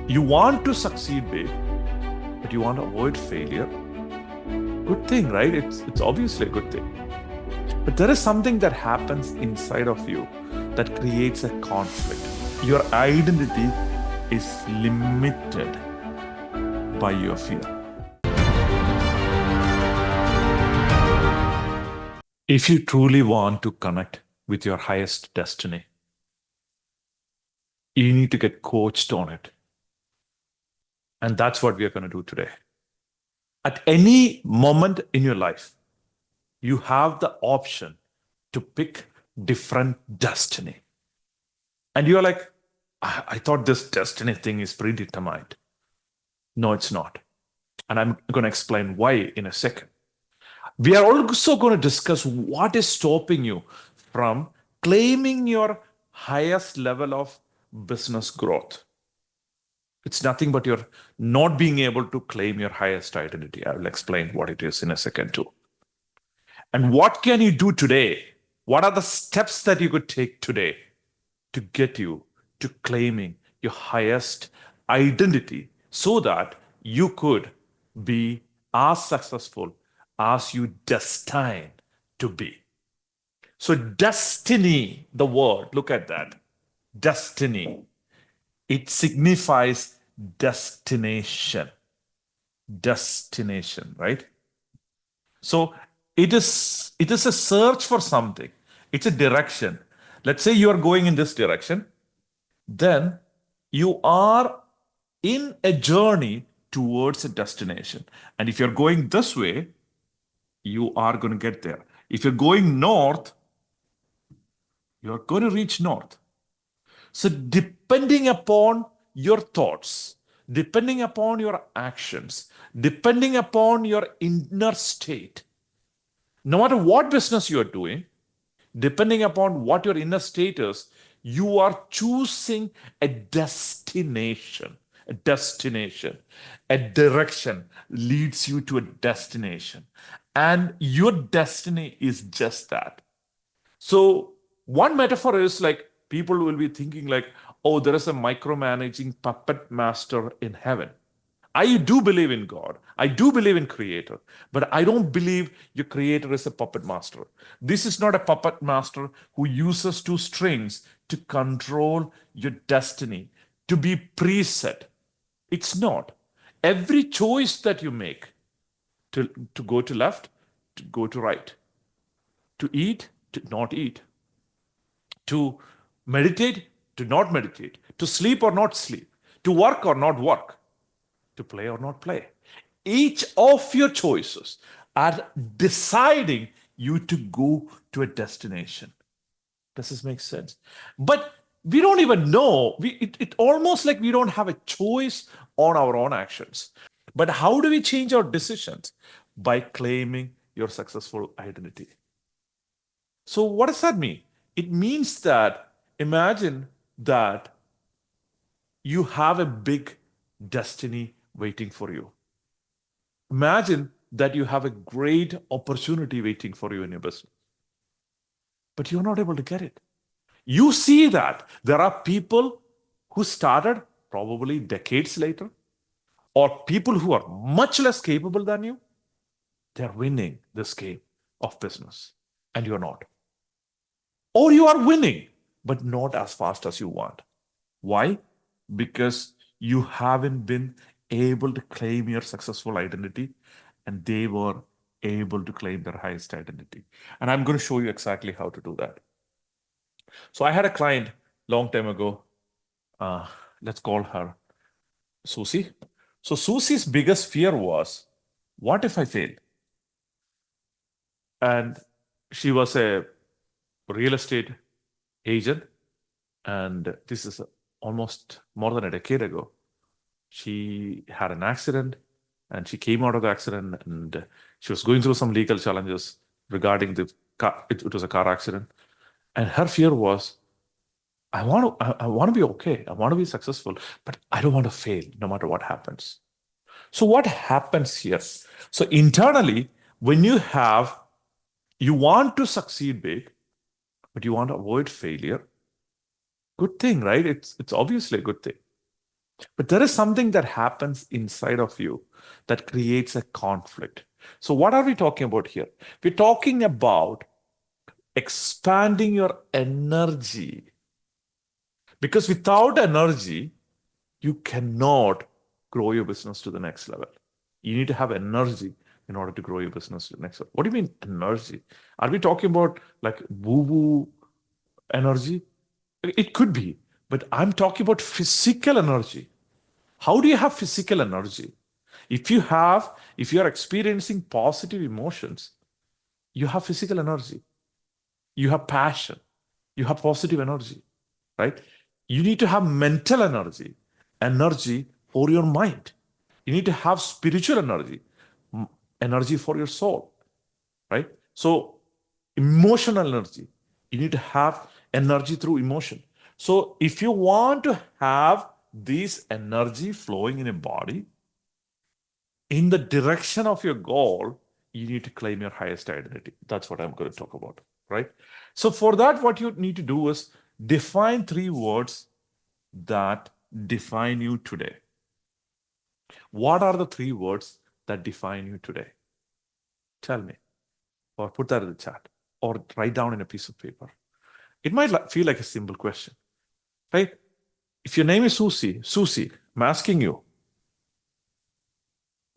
You want to succeed big, but you want to avoid failure. Good thing, right? It's obviously a good thing. But there is something that happens inside of you that creates a conflict. Your identity is limited by your fear. If you truly want to connect with your highest destiny, you need to get coached on it. And that's what we are going to do today. At any moment in your life, you have the option to pick different destiny. And you're like, I thought this destiny thing is predetermined. No, it's not. And I'm going to explain why in a second. We are also going to discuss what is stopping you from claiming your highest level of business growth. It's nothing but you're not being able to claim your highest identity. I will explain what it is in a second too. And what can you do today? What are the steps that you could take today to get you to claiming your highest identity so that you could be as successful as you destined to be? So, destiny, the word, look at that. Destiny. It signifies destination. Destination, right? So it is a search for something. It's a direction. Let's say you are going in this direction, then you are in a journey towards a destination. And if you're going this way, you are going to get there. If you're going north, you're going to reach north. So depending upon your thoughts, depending upon your actions, depending upon your inner state, no matter what business you are doing, depending upon what your inner state is, you are choosing a destination. A destination, a direction leads you to a destination. And your destiny is just that. So, one metaphor is like people will be thinking, like, oh, there is a micromanaging puppet master in heaven. I do believe in God. I do believe in Creator, but I don't believe your Creator is a puppet master. This is not a puppet master who uses two strings to control your destiny, to be preset. It's not. Every choice that you make to go to left, to go to right, to eat, to not eat, to meditate, to not meditate, to sleep or not sleep, to work or not work, to play or not play. Each of your choices are deciding you to go to a destination. Does this make sense? But we don't even know. It almost like we don't have a choice on our own actions. But how do we change our decisions? By claiming your successful identity. So what does that mean? It means that imagine that you have a big destiny waiting for you. Imagine that you have a great opportunity waiting for you in your business, but you're not able to get it. You see that there are people who started probably decades later, or people who are much less capable than you. They're winning this game of business, and you're not. Or you are winning, but not as fast as you want. Why? Because you haven't been able to claim your successful identity, and they were able to claim their highest identity. And I'm going to show you exactly how to do that. So I had a client long time ago. Let's call her Susie. So Susie's biggest fear was, what if I fail? And she was a real estate agent, and this is almost more than a decade ago. She had an accident, and she came out of the accident, and she was going through some legal challenges regarding the car. It was a car accident, and her fear was, I want to be okay. I want to be successful, but I don't want to fail no matter what happens. So what happens here? So internally, when you want to succeed big, but you want to avoid failure. Good thing, right? It's obviously a good thing. But there is something that happens inside of you that creates a conflict. So, what are we talking about here? We're talking about expanding your energy. Because without energy, you cannot grow your business to the next level. You need to have energy in order to grow your business to the next level. What do you mean energy? Are we talking about like woo-woo energy? It could be, but I'm talking about physical energy. How do you have physical energy? If you are experiencing positive emotions, you have physical energy. You have passion. You have positive energy, right? You need to have mental energy, energy for your mind. You need to have spiritual energy, energy for your soul, right? So, emotional energy. You need to have energy through emotion. So, if you want to have this energy flowing in a body in the direction of your goal, you need to claim your highest identity. That's what I'm going to talk about, right? So, for that, what you need to do is define 3 words that define you today. What are the 3 words that define you today? Tell me, or put that in the chat, or write down in a piece of paper. It might feel like a simple question, right? If your name is Susie, I'm asking you,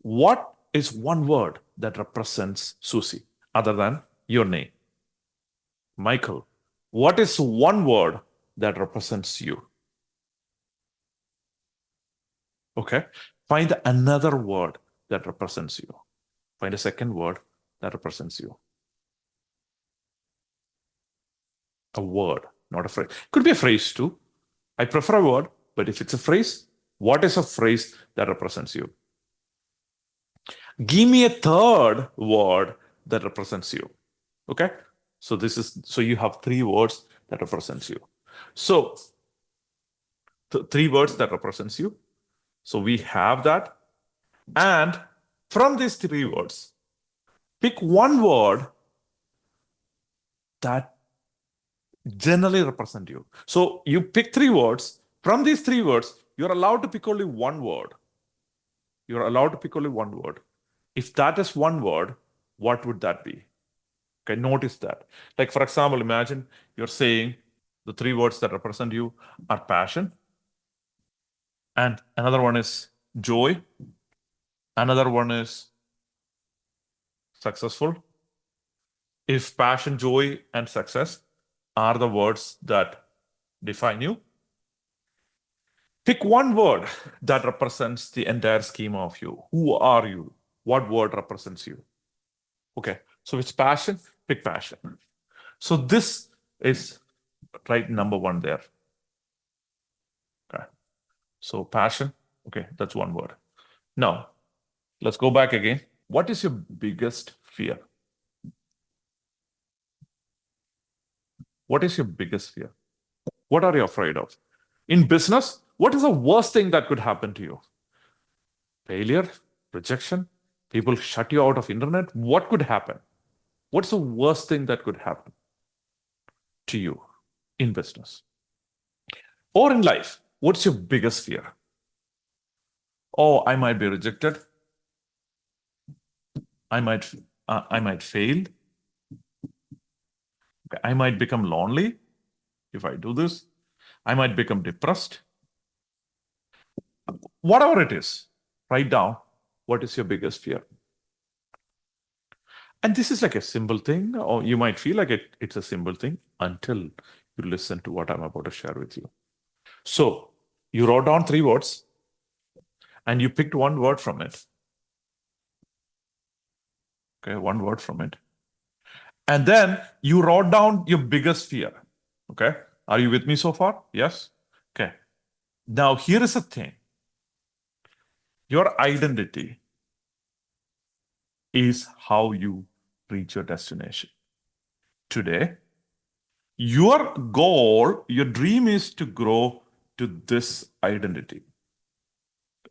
what is one word that represents Susie other than your name? Michael, what is one word that represents you? Okay. Find another word that represents you. Find a second word that represents you. A word, not a phrase. Could be a phrase too. I prefer a word, but if it's a phrase, what is a phrase that represents you? Give me a third word that represents you. Okay. So you have 3 words that represents you. So 3 words that represents you. So we have that. And from these 3 words, pick one word that generally represent you. So you pick 3 words. From these 3 words, you're allowed to pick only one word. You're allowed to pick only one word. If that is one word, what would that be? Okay, notice that. Like, for example, imagine you're saying the 3 words that represent you are passion, and another one is joy, another one is successful. If passion, joy, and success are the words that define you, pick one word that represents the entire schema of you. Who are you? What word represents you? Okay, so it's passion, pick passion. So this is right number 1 there. Okay, so passion, okay, that's one word. Now, let's go back again. What is your biggest fear? What is your biggest fear? What are you afraid of? In business, what is the worst thing that could happen to you? Failure, rejection, people shut you out of internet. What could happen? What's the worst thing that could happen to you in business? Or in life, what's your biggest fear? Oh, I might be rejected. I might fail. I might become lonely if I do this. I might become depressed. Whatever it is, write down what is your biggest fear. And this is like a simple thing, or you might feel like it's a simple thing until you listen to what I'm about to share with you. So you wrote down 3 words and you picked one word from it. Okay, one word from it. And then you wrote down your biggest fear. Okay, are you with me so far? Yes? Okay. Now, here is the thing. Your identity is how you reach your destination. Today, your goal, your dream is to grow to this identity.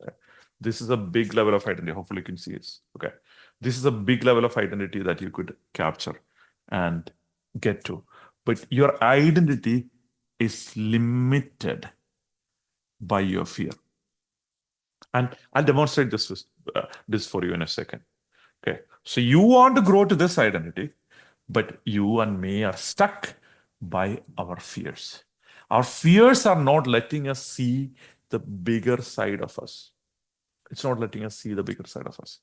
Okay. This is a big level of identity. Hopefully, you can see it. Okay. This is a big level of identity that you could capture and get to. But your identity is limited by your fear. And I'll demonstrate this for you in a second. Okay. So you want to grow to this identity, but you and me are stuck by our fears. Our fears are not letting us see the bigger side of us. It's not letting us see the bigger side of us.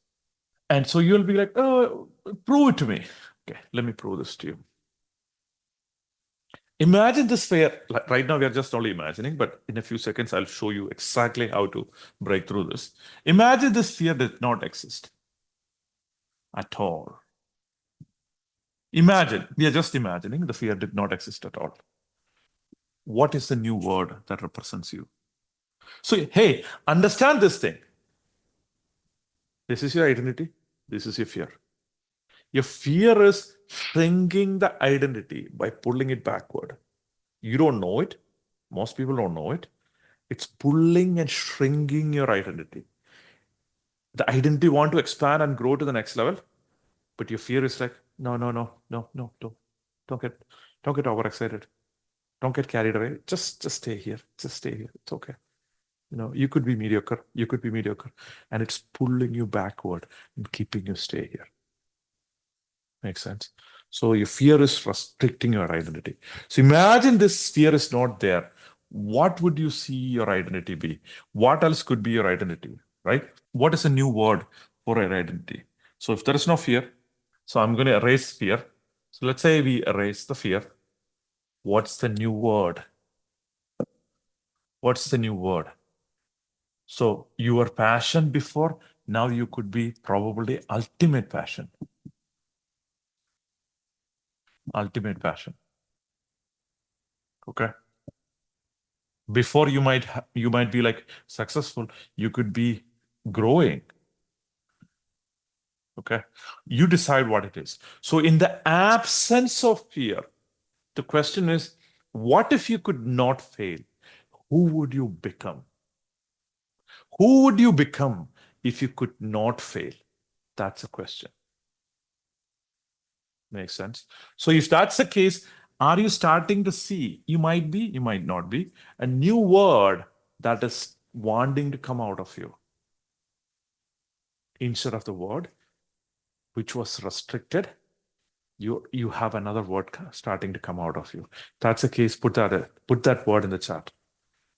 And so you'll be like, oh, prove it to me. Okay, let me prove this to you. Imagine this fear. Like right now, we are just only imagining, but in a few seconds, I'll show you exactly how to break through this. Imagine this fear did not exist at all. Imagine, we are just imagining the fear did not exist at all. What is the new word that represents you? So, hey, understand this thing. This is your identity. This is your fear. Your fear is shrinking the identity by pulling it backward. You don't know it. Most people don't know it. It's pulling and shrinking your identity. The identity want to expand and grow to the next level, but your fear is like, no, no, no, no, no, don't get overexcited. Don't get carried away. Just stay here. Just stay here. It's okay. You could be mediocre. You could be mediocre. And it's pulling you backward and keeping you stay here. Makes sense? So your fear is restricting your identity. So imagine this fear is not there. What would you see your identity be? What else could be your identity, right? What is a new word for your identity? So if there is no fear, so I'm going to erase fear. So let's say we erase the fear. What's the new word? What's the new word? So you were passion before, now you could be probably ultimate passion. Ultimate passion. Okay. Before you might be like successful, you could be growing. Okay. You decide what it is. So in the absence of fear, the question is, what if you could not fail? Who would you become? Who would you become if you could not fail? That's a question. Makes sense. So if that's the case, are you starting to see, you might be, you might not be, a new word that is wanting to come out of you instead of the word which was restricted? You have another word starting to come out of you. That's the case. Put that word in the chat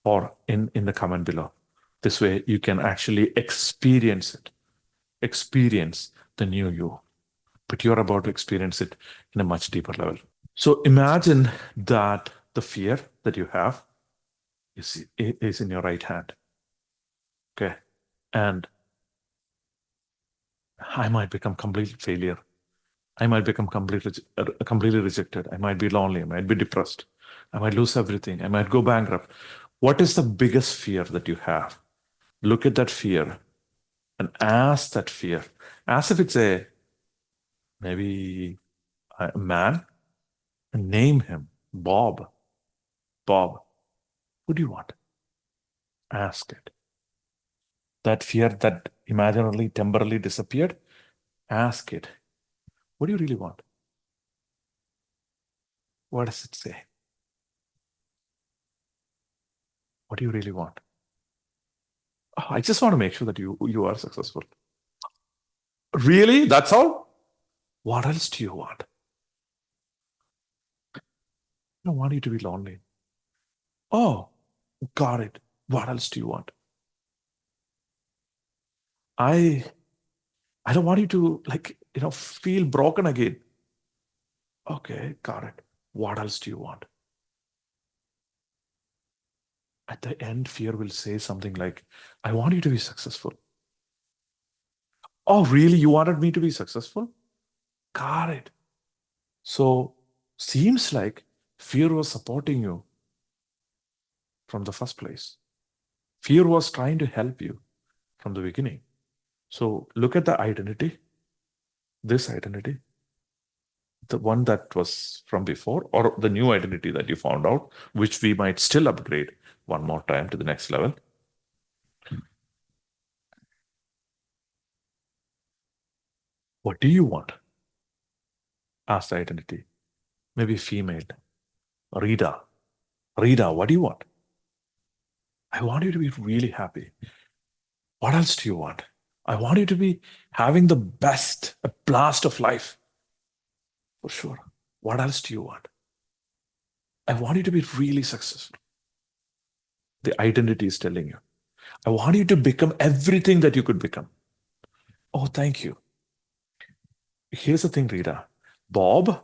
or in the comment below. This way you can actually experience it. Experience the new you. But you're about to experience it in a much deeper level. So imagine that the fear that you have is in your right hand. Okay. And I might become complete failure. I might become completely rejected. I might be lonely. I might be depressed. I might lose everything. I might go bankrupt. What is the biggest fear that you have? Look at that fear and ask that fear. Ask if it's maybe a man, and name him Bob. Bob, who do you want? Ask it. That fear that imaginarily, temporarily disappeared, ask it. What do you really want? What does it say? What do you really want? Oh, I just want to make sure that you are successful. Really? That's all? What else do you want? I don't want you to be lonely. Oh, got it. What else do you want? I I don't want you to feel broken again. Okay, got it. What else do you want? At the end, fear will say something like, I want you to be successful. Oh, really? You wanted me to be successful? Got it. So, seems like fear was supporting you from the first place. Fear was trying to help you from the beginning. So, look at the identity, this identity, the one that was from before, or the new identity that you found out, which we might still upgrade one more time to the next level. What do you want? Ask the identity. Maybe female. Rita. Rita, what do you want? I want you to be really happy. What else do you want? I want you to be having the best, a blast of life, for sure. What else do you want? I want you to be really successful. The identity is telling you. I want you to become everything that you could become. Oh, thank you. Here's the thing, Rita. Bob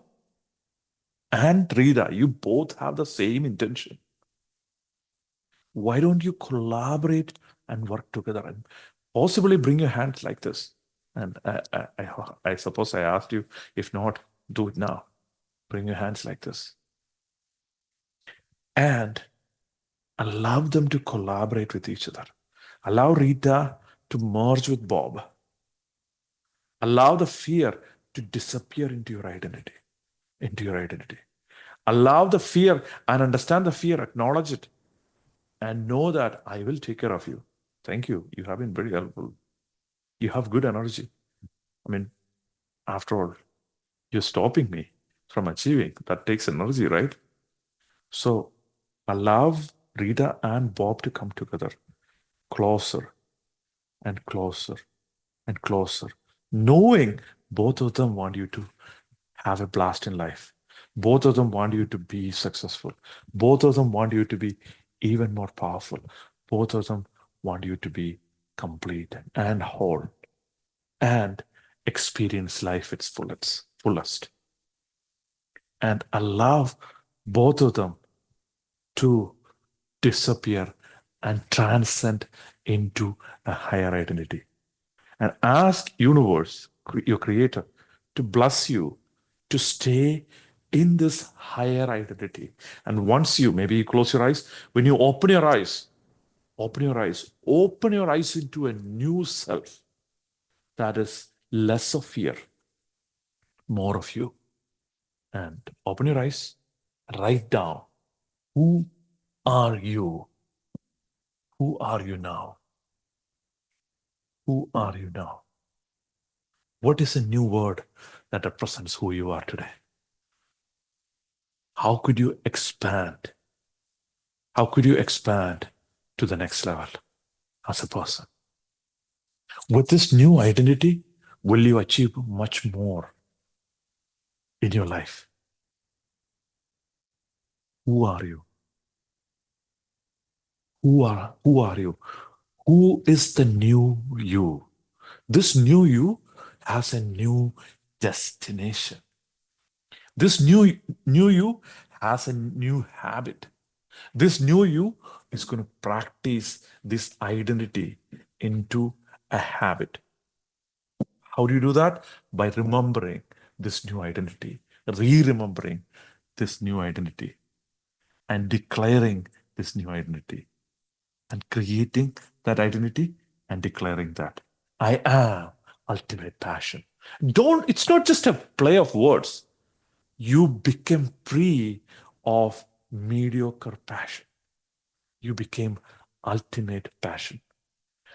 and Rita, you both have the same intention. Why don't you collaborate and work together and possibly bring your hands like this? And I suppose I asked you, if not, do it now. Bring your hands like this. And allow them to collaborate with each other. Allow Rita to merge with Bob. Allow the fear to disappear into your identity. Into your identity. Allow the fear and understand the fear, acknowledge it, and know that I will take care of you. Thank you. You have been very helpful. You have good energy. I mean, after all, you're stopping me from achieving. That takes energy, right? So allow Rita and Bob to come together closer and closer and closer, knowing both of them want you to have a blast in life. Both of them want you to be successful. Both of them want you to be even more powerful. Both of them want you to be complete and whole and experience life its fullest. And allow both of them to disappear and transcend into a higher identity. And ask universe, your creator, to bless you to stay in this higher identity. And once you, maybe you close your eyes, when you open your eyes, open your eyes into a new self that is less of fear, more of you. And open your eyes, write down, who are you? Who are you now? Who are you now? What is a new word that represents who you are today? How could you expand? How could you expand to the next level as a person? With this new identity, will you achieve much more in your life? Who are you? Who are you? Who is the new you? This new you has a new destination. This new you has a new habit. This new you is going to practice this identity into a habit. How do you do that? By remembering this new identity, re-remembering this new identity, and declaring this new identity, and creating that identity and declaring that I am ultimate passion. It's not just a play of words. You became free of mediocre passion. You became ultimate passion.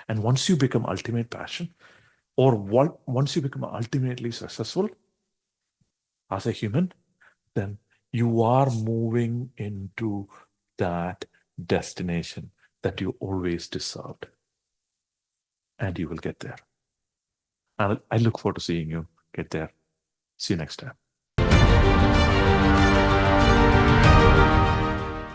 And once you become ultimate passion, or once you become ultimately successful as a human, then you are moving into that destination that you always deserved. And you will get there. And I look forward to seeing you get there. See you next time.